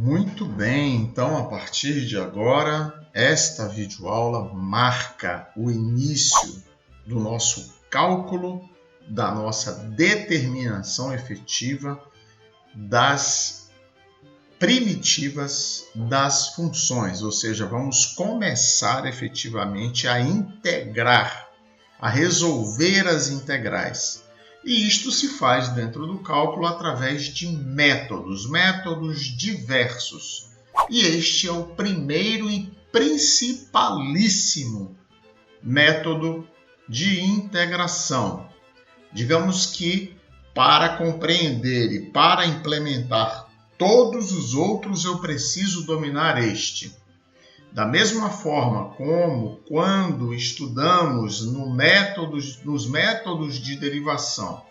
Muito bem, então a partir de agora, esta videoaula marca o início do nosso cálculo, da nossa determinação efetiva das primitivas das funções, ou seja, vamos começar efetivamente a integrar, a resolver as integrais. E isto se faz dentro do cálculo através de métodos diversos. E este é o primeiro e principalíssimo método de integração. Digamos que para compreender e para implementar todos os outros eu preciso dominar este. Da mesma forma como quando estudamos nos métodos de derivação,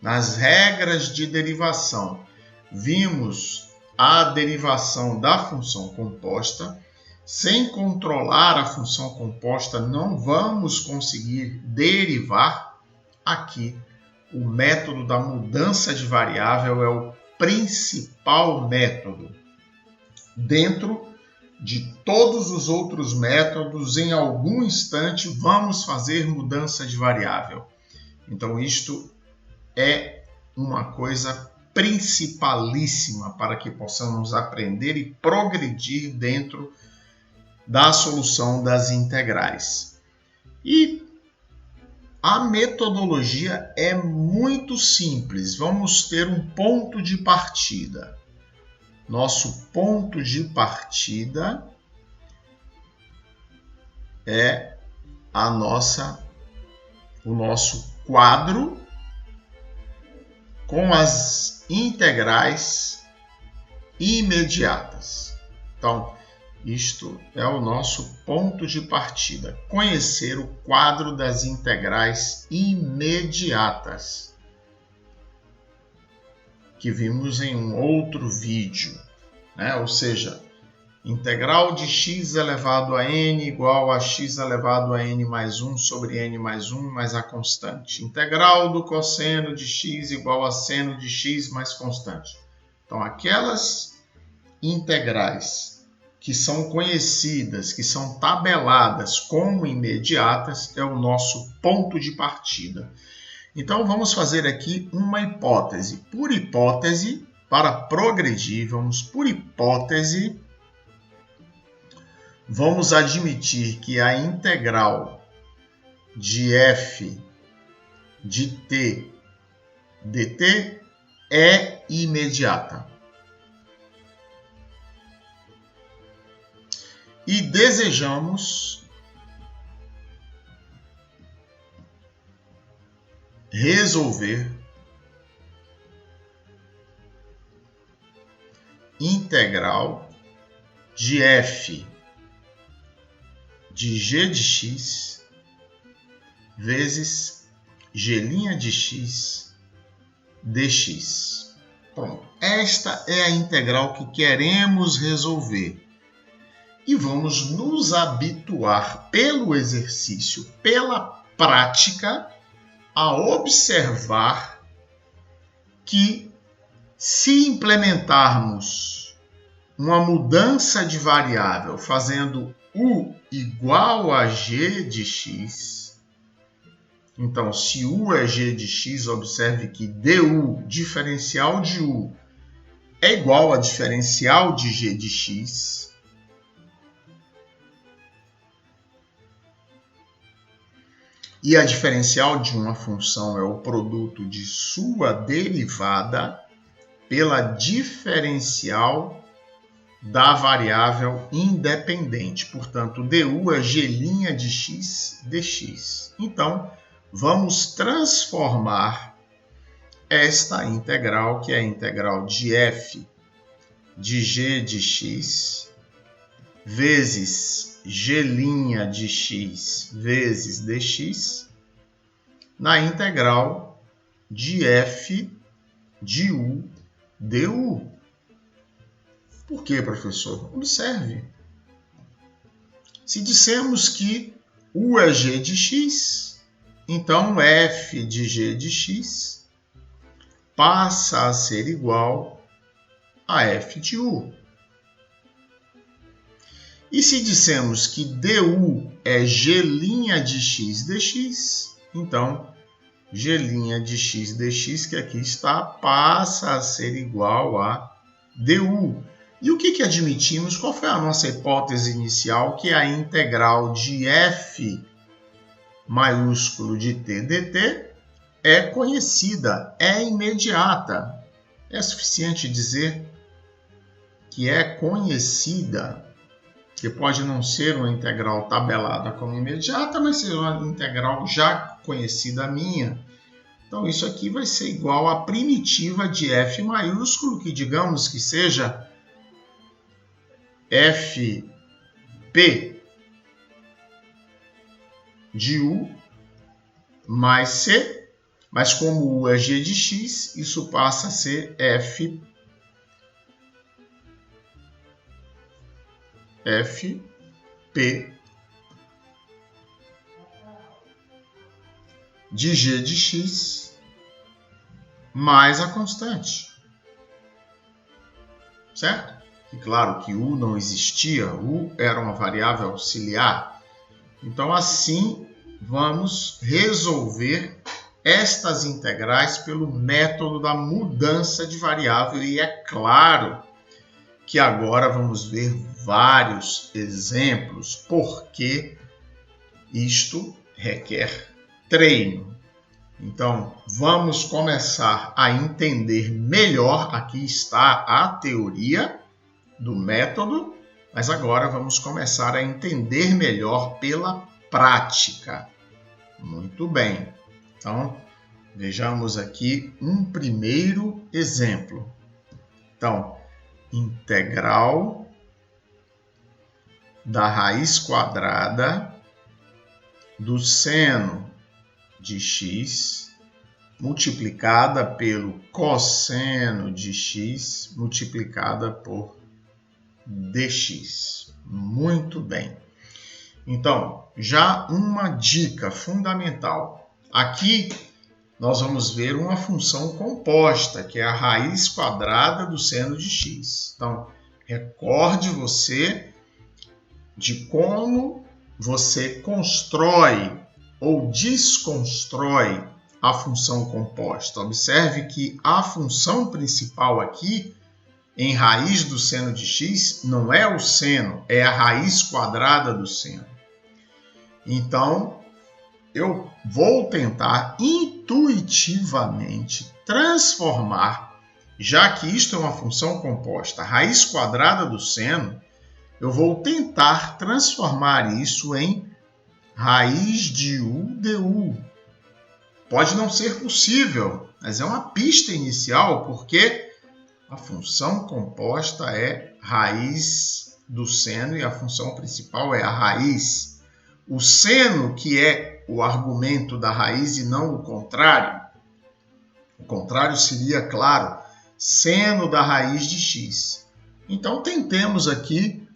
nas regras de derivação, vimos a derivação da função composta. Sem controlar a função composta, não vamos conseguir derivar. Aqui, o método da mudança de variável é o principal método. Dentro de todos os outros métodos, em algum instante, vamos fazer mudança de variável. Então, isto é uma coisa principalíssima para que possamos aprender e progredir dentro da solução das integrais. E a metodologia é muito simples. Vamos ter um ponto de partida. Nosso ponto de partida é o nosso quadro com as integrais imediatas. Então, isto é o nosso ponto de partida. Conhecer o quadro das integrais imediatas, que vimos em um outro vídeo, né? Ou seja, integral de x elevado a n igual a x elevado a n mais 1 sobre n mais 1 mais a constante. Integral do cosseno de x igual a seno de x mais constante. Então, aquelas integrais que são conhecidas, que são tabeladas como imediatas, é o nosso ponto de partida. Então, vamos fazer aqui uma hipótese. Por hipótese, para progredir, vamos admitir que a integral de f de t dt é imediata. E desejamos resolver integral de f de g de x vezes g' de x dx. Pronto. Esta é a integral que queremos resolver. E vamos nos habituar pelo exercício, pela prática, a observar que se implementarmos uma mudança de variável fazendo u igual a g de x, então se u é g de x, observe que du, diferencial de u, é igual a diferencial de g de x. E a diferencial de uma função é o produto de sua derivada pela diferencial da variável independente. Portanto, du é g' de x dx. Então, vamos transformar esta integral, que é a integral de f de g de x vezes g' de x vezes dx na integral de f de u du. Por quê, professor? Observe. Se dissemos que u é g de x, então f de g de x passa a ser igual a f de u. E se dissemos que du é g' de x dx, então g' de x dx, que aqui está, passa a ser igual a du. E o que admitimos? Qual foi a nossa hipótese inicial? Que a integral de f maiúsculo de t dt é conhecida, é imediata. É suficiente dizer que é conhecida, que pode não ser uma integral tabelada como imediata, mas ser uma integral já conhecida minha. Então, isso aqui vai ser igual à primitiva de f maiúsculo, que digamos que seja fp de u mais c, mas como u é g de x, isso passa a ser fp de g de x mais a constante. Certo? E claro que u não existia, u era uma variável auxiliar. Então, assim, vamos resolver estas integrais pelo método da mudança de variável. E é claro que agora vamos ver vários exemplos, porque isto requer treino. Então, vamos começar a entender melhor. Aqui está a teoria do método, mas agora vamos começar a entender melhor pela prática. Muito bem. Então, vejamos aqui um primeiro exemplo. Então, integral da raiz quadrada do seno de x multiplicada pelo cosseno de x multiplicada por dx. Muito bem. Então, já uma dica fundamental. Aqui nós vamos ver uma função composta, que é a raiz quadrada do seno de x. Então, recorde você de como você constrói ou desconstrói a função composta. Observe que a função principal aqui, em raiz do seno de x, não é o seno, é a raiz quadrada do seno. Então, eu vou tentar intuitivamente transformar, já que isto é uma função composta, a raiz quadrada do seno, eu vou tentar transformar isso em raiz de u du. Pode não ser possível, mas é uma pista inicial, porque a função composta é raiz do seno e a função principal é a raiz. O seno que é o argumento da raiz e não o contrário. O contrário seria, claro, seno da raiz de x. Então, tentemos aqui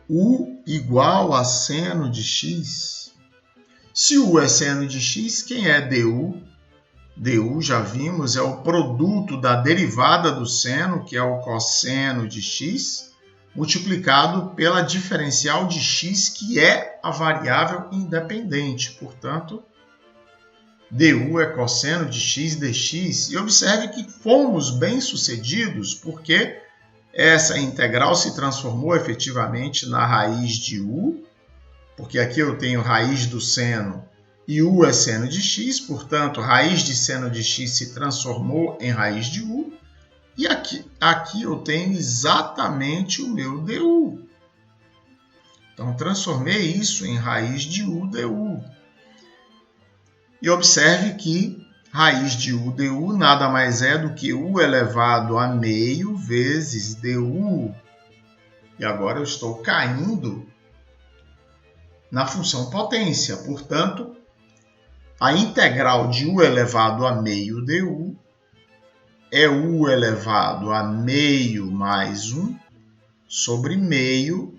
u igual a seno de x. Se u é seno de x, quem é du? Du, já vimos, é o produto da derivada do seno, que é o cosseno de x, multiplicado pela diferencial de x, que é a variável independente. Portanto, du é cosseno de x dx. E observe que fomos bem-sucedidos, porque essa integral se transformou efetivamente na raiz de u, porque aqui eu tenho raiz do seno e u é seno de x, portanto, raiz de seno de x se transformou em raiz de u. E aqui eu tenho exatamente o meu du. Então, transformei isso em raiz de u du. E observe que raiz de u du nada mais é do que u elevado a meio vezes du. E agora eu estou caindo na função potência. Portanto, a integral de u elevado a meio du é u elevado a meio mais 1 sobre meio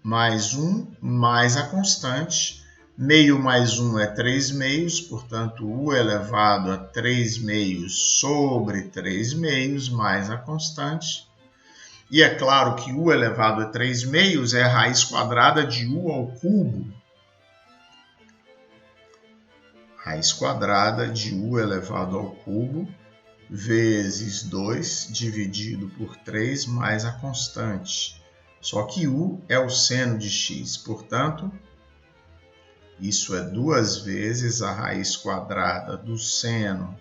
mais 1 mais a constante. Meio mais 1 é 3 meios, portanto, u elevado a 3 meios sobre 3 meios mais a constante. E é claro que u elevado a 3/2 é a raiz quadrada de u ao cubo. Raiz quadrada de u elevado ao cubo vezes 2 dividido por 3 mais a constante. Só que u é o seno de x, portanto, isso é 2 vezes a raiz quadrada do seno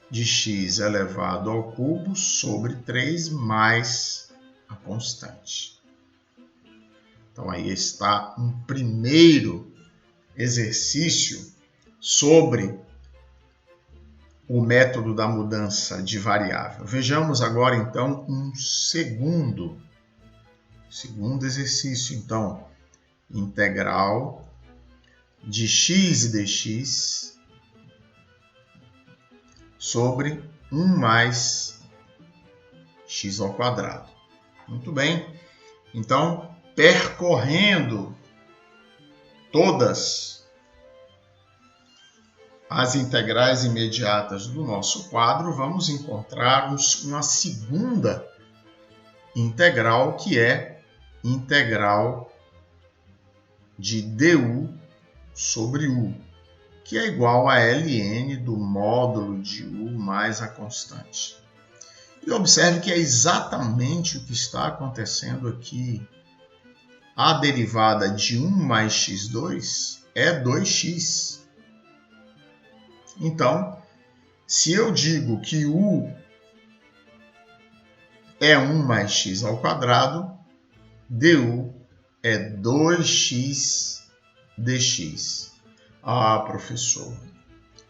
de x elevado ao cubo sobre 3 mais a constante. Então, aí está um primeiro exercício sobre o método da mudança de variável. Vejamos agora, então, um segundo exercício. Então, integral de x e dx sobre 1 mais x ao quadrado. Muito bem. Então, percorrendo todas as integrais imediatas do nosso quadro, vamos encontrar uma segunda integral, que é integral de du sobre u, que é igual a ln do módulo de u mais a constante. E observe que é exatamente o que está acontecendo aqui. A derivada de 1 mais x2 é 2x. Então, se eu digo que u é 1 mais x ao quadrado, du é 2x dx. Ah, professor,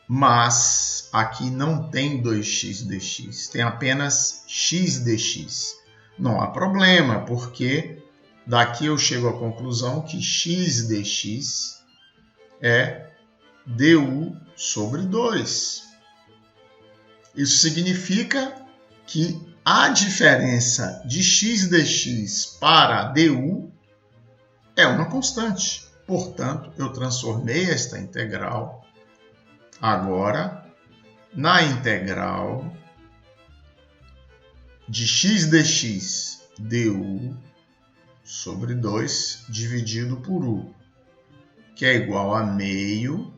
mas aqui não tem 2x dx, tem apenas x dx. Não há problema, porque daqui eu chego à conclusão que x dx é du sobre 2. Isso significa que a diferença de x dx para du é uma constante. Portanto, eu transformei esta integral agora na integral de x dx du sobre 2 dividido por u, que é igual a meio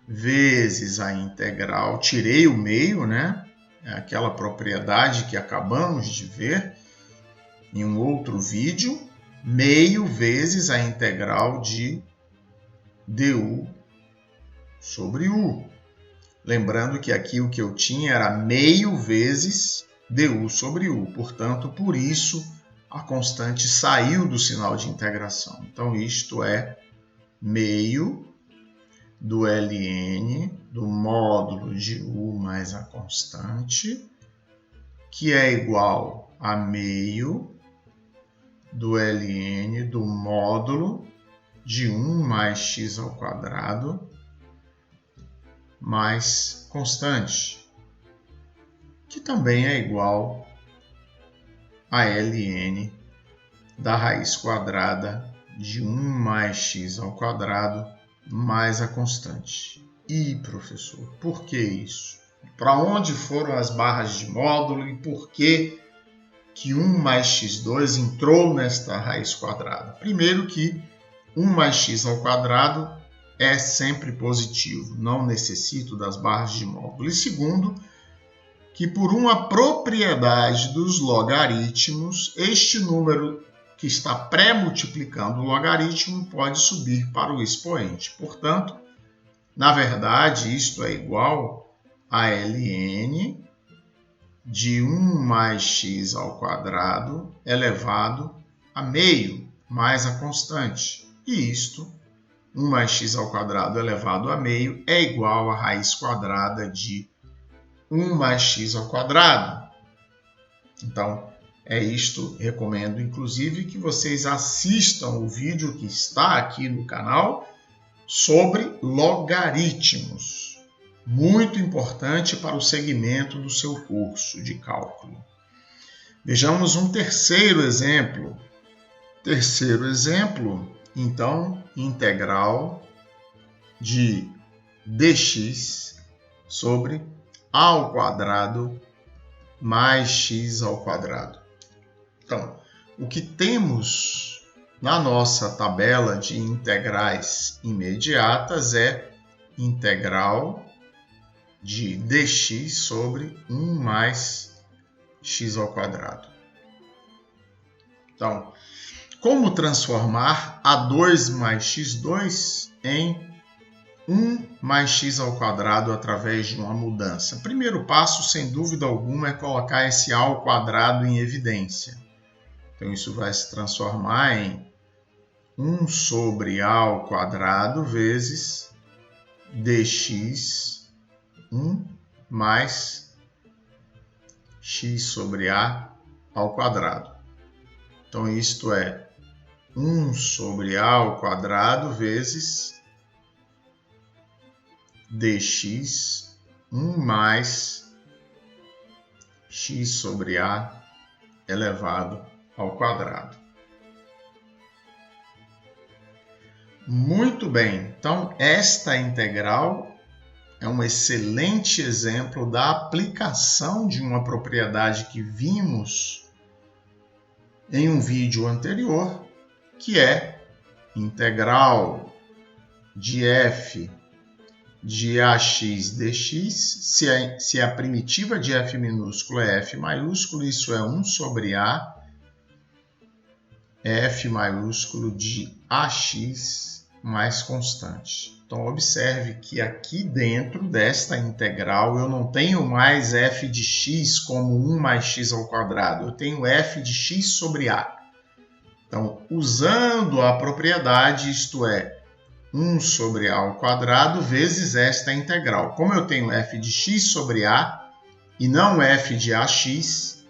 vezes a integral, tirei o meio, né? É aquela propriedade que acabamos de ver em um outro vídeo, meio vezes a integral de du sobre u. Lembrando que aqui o que eu tinha era meio vezes du sobre u, portanto, por isso a constante saiu do sinal de integração. Então, isto é meio do ln do módulo de u mais a constante, que é igual a meio do ln do módulo de 1 mais x ao quadrado mais constante, que também é igual a ln da raiz quadrada de 1 mais x ao quadrado mais a constante. E, professor, por que isso? Para onde foram as barras de módulo e por que 1 mais x2 entrou nesta raiz quadrada? Primeiro que 1 mais x ao quadrado é sempre positivo, não necessito das barras de módulo. E segundo, que por uma propriedade dos logaritmos, este número que está pré-multiplicando o logaritmo pode subir para o expoente. Portanto, na verdade, isto é igual a ln de 1 mais x ao quadrado elevado a meio mais a constante. E isto, 1 mais x ao quadrado elevado a meio, é igual a raiz quadrada de 1 mais x ao quadrado. Então, é isto. Recomendo, inclusive, que vocês assistam o vídeo que está aqui no canal sobre logaritmos. Muito importante para o segmento do seu curso de cálculo. Vejamos um terceiro exemplo. Terceiro exemplo, então, integral de dx sobre a ao quadrado mais x ao quadrado. Então, o que temos na nossa tabela de integrais imediatas é integral de dx sobre 1 mais x ao quadrado. Então, como transformar A2 mais x2 em 1 mais x ao quadrado através de uma mudança? Primeiro passo, sem dúvida alguma, é colocar esse a ao quadrado em evidência. Então, isso vai se transformar em 1 sobre a ao quadrado vezes dx 1 mais x sobre a ao quadrado. Então, isto é 1 sobre a ao quadrado vezes dx 1 mais x sobre a elevado ao quadrado. Muito bem, então esta integral é um excelente exemplo da aplicação de uma propriedade que vimos em um vídeo anterior, que é integral de f de ax dx, se a primitiva de f minúsculo é f maiúsculo, isso é 1 sobre a f maiúsculo de ax mais constante. Então, observe que aqui dentro desta integral eu não tenho mais f de x como 1 mais x ao quadrado, eu tenho f de x sobre a. Então, usando a propriedade, isto é, 1 sobre a ao quadrado vezes esta integral. Como eu tenho f de x sobre a e não f de ax,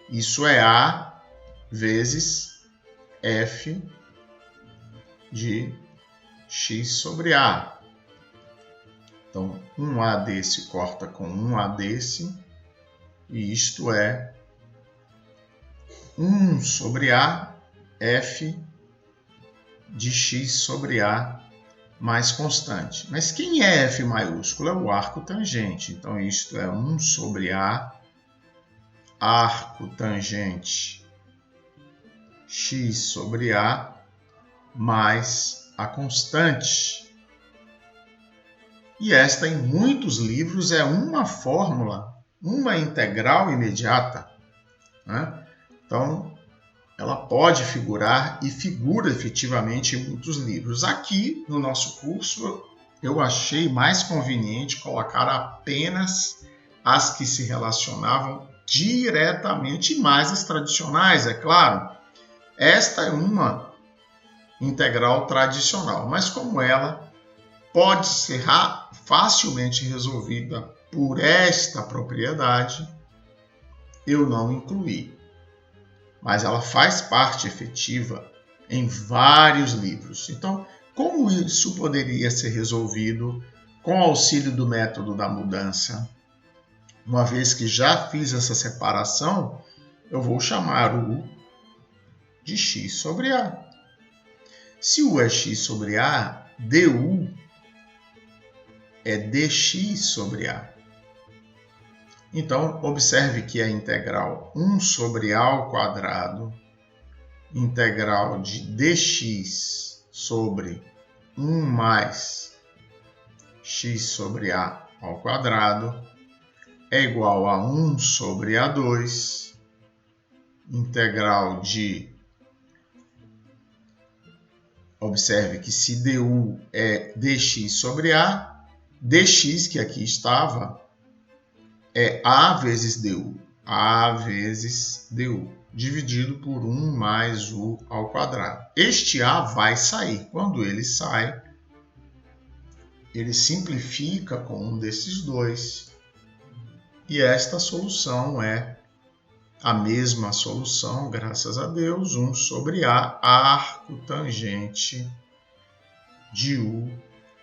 isso é a vezes f de x sobre a. Então, 1a desse corta com 1a desse, e isto é 1 sobre a f de x sobre a mais constante. Mas quem é f maiúsculo? É o arco tangente. Então, isto é 1 sobre a arco tangente x sobre a mais a constante. E esta, em muitos livros, é uma fórmula, uma integral imediata, né? Então, ela pode figurar e figura efetivamente em muitos livros. Aqui, no nosso curso, eu achei mais conveniente colocar apenas as que se relacionavam diretamente, e mais as tradicionais, é claro. Esta é uma integral tradicional, mas como ela pode ser facilmente resolvida por esta propriedade, eu não incluí. Mas ela faz parte efetiva em vários livros. Então, como isso poderia ser resolvido com auxílio do método da mudança? Uma vez que já fiz essa separação, eu vou chamar o U de x sobre A. Se U é x sobre A, du é dx sobre A. Então, observe que a integral 1 sobre a ao quadrado, integral de dx sobre 1 mais x sobre a ao quadrado, é igual a 1 sobre a2, integral de... Observe que se du é dx sobre a, dx, que aqui estava, é a vezes du, a vezes du, dividido por 1 mais u ao quadrado. Este a vai sair. Quando ele sai, ele simplifica com um desses dois. E esta solução é a mesma solução, graças a Deus, 1 sobre a arco tangente de u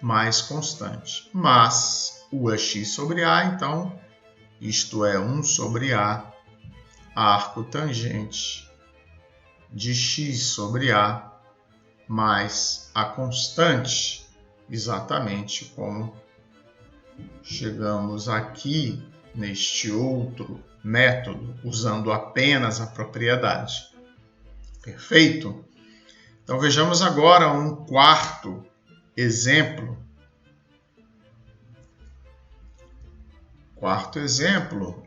mais constante. Mas u é x sobre a, então isto é 1 sobre a arco tangente de x sobre a mais a constante, exatamente como chegamos aqui neste outro método, usando apenas a propriedade. Perfeito? Então vejamos agora um quarto exemplo. Quarto exemplo,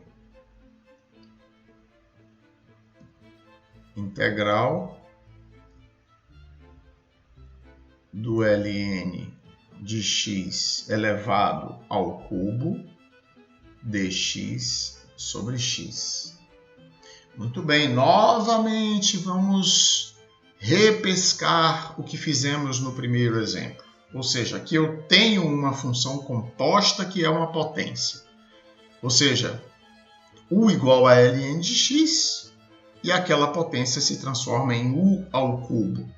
integral do ln de x elevado ao cubo dx sobre x. Muito bem, novamente vamos repescar o que fizemos no primeiro exemplo. Ou seja, aqui eu tenho uma função composta que é uma potência. Ou seja, u igual a ln de x e aquela potência se transforma em u ao cubo.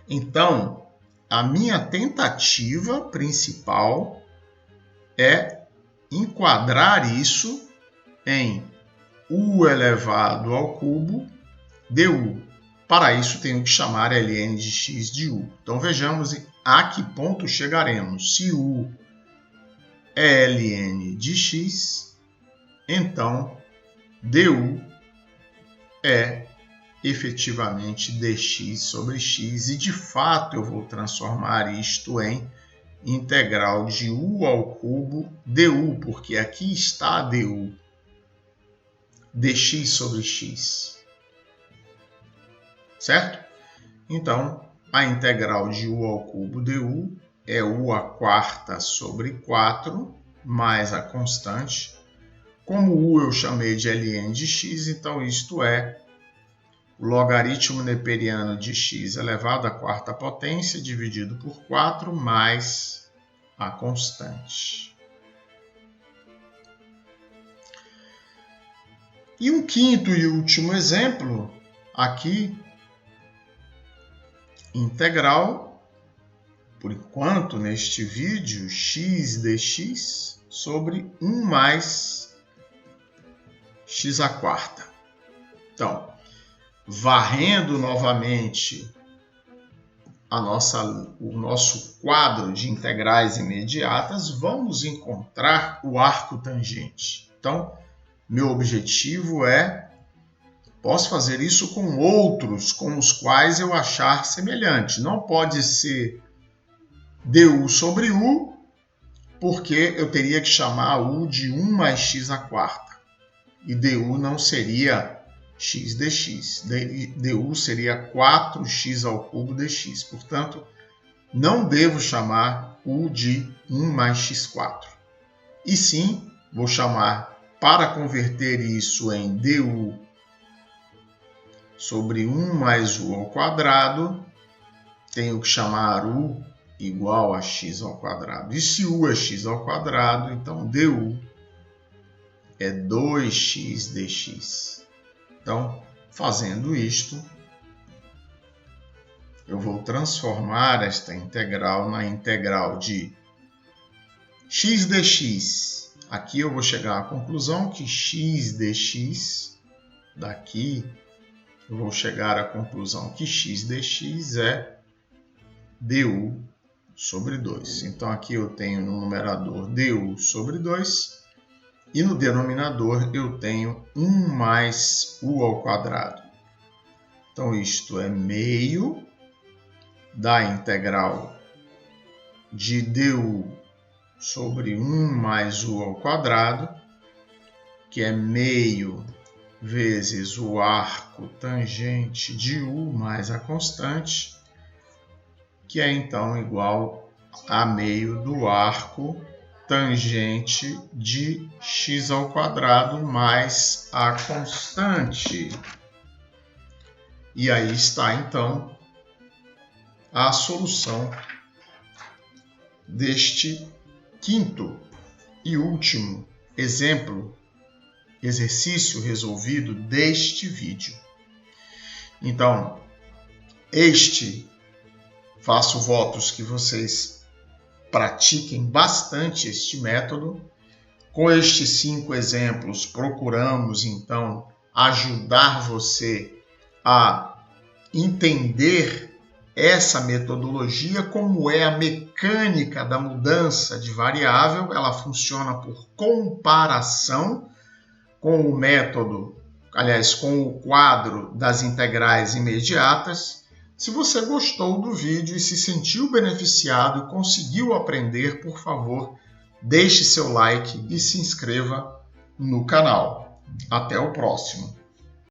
Então, a minha tentativa principal é enquadrar isso em u elevado ao cubo du. Para isso, tenho que chamar ln de x de u. Então, vejamos a que ponto chegaremos. Se u é ln de x, então du é efetivamente dx sobre x. E, de fato, eu vou transformar isto em integral de u ao cubo du, porque aqui está du, dx sobre x. Certo? Então, a integral de u ao cubo du é u à quarta sobre 4 mais a constante. Como u eu chamei de ln de x, então isto é o logaritmo neperiano de x elevado à quarta potência dividido por 4 mais a constante. E um quinto e último exemplo, aqui, integral, por enquanto, neste vídeo, x dx sobre 1 mais x à quarta. Então, varrendo novamente o nosso quadro de integrais imediatas, vamos encontrar o arco tangente. Então, meu objetivo é, posso fazer isso com outros com os quais eu achar semelhante. Não pode ser du sobre u, porque eu teria que chamar u de 1 mais x à quarta. E du não seria x dx. Du seria 4x ao cubo dx. Portanto, não devo chamar u de 1 mais x4. E sim, vou chamar, para converter isso em du sobre 1 mais u ao quadrado, tenho que chamar u igual a x ao quadrado. E se u é x ao quadrado, então du é 2x dx. Então, fazendo isto, eu vou transformar esta integral na integral de x dx. Aqui eu vou chegar à conclusão que x dx, daqui eu vou chegar à conclusão que x dx é du sobre 2. Então, aqui eu tenho no numerador du sobre 2 e no denominador eu tenho 1 mais u ao quadrado. Então, isto é meio da integral de du sobre 1 mais u ao quadrado, que é meio vezes o arco tangente de u mais a constante, que é então igual a meio do arco tangente de x ao quadrado mais a constante. E aí está então a solução deste quinto e último exercício resolvido deste vídeo. Então, faço votos que vocês pratiquem bastante este método. Com estes 5 exemplos, procuramos então ajudar você a entender essa metodologia, como é a mecânica da mudança de variável. Ela funciona por comparação com o método, aliás, com o quadro das integrais imediatas. Se você gostou do vídeo e se sentiu beneficiado e conseguiu aprender, por favor, deixe seu like e se inscreva no canal. Até o próximo!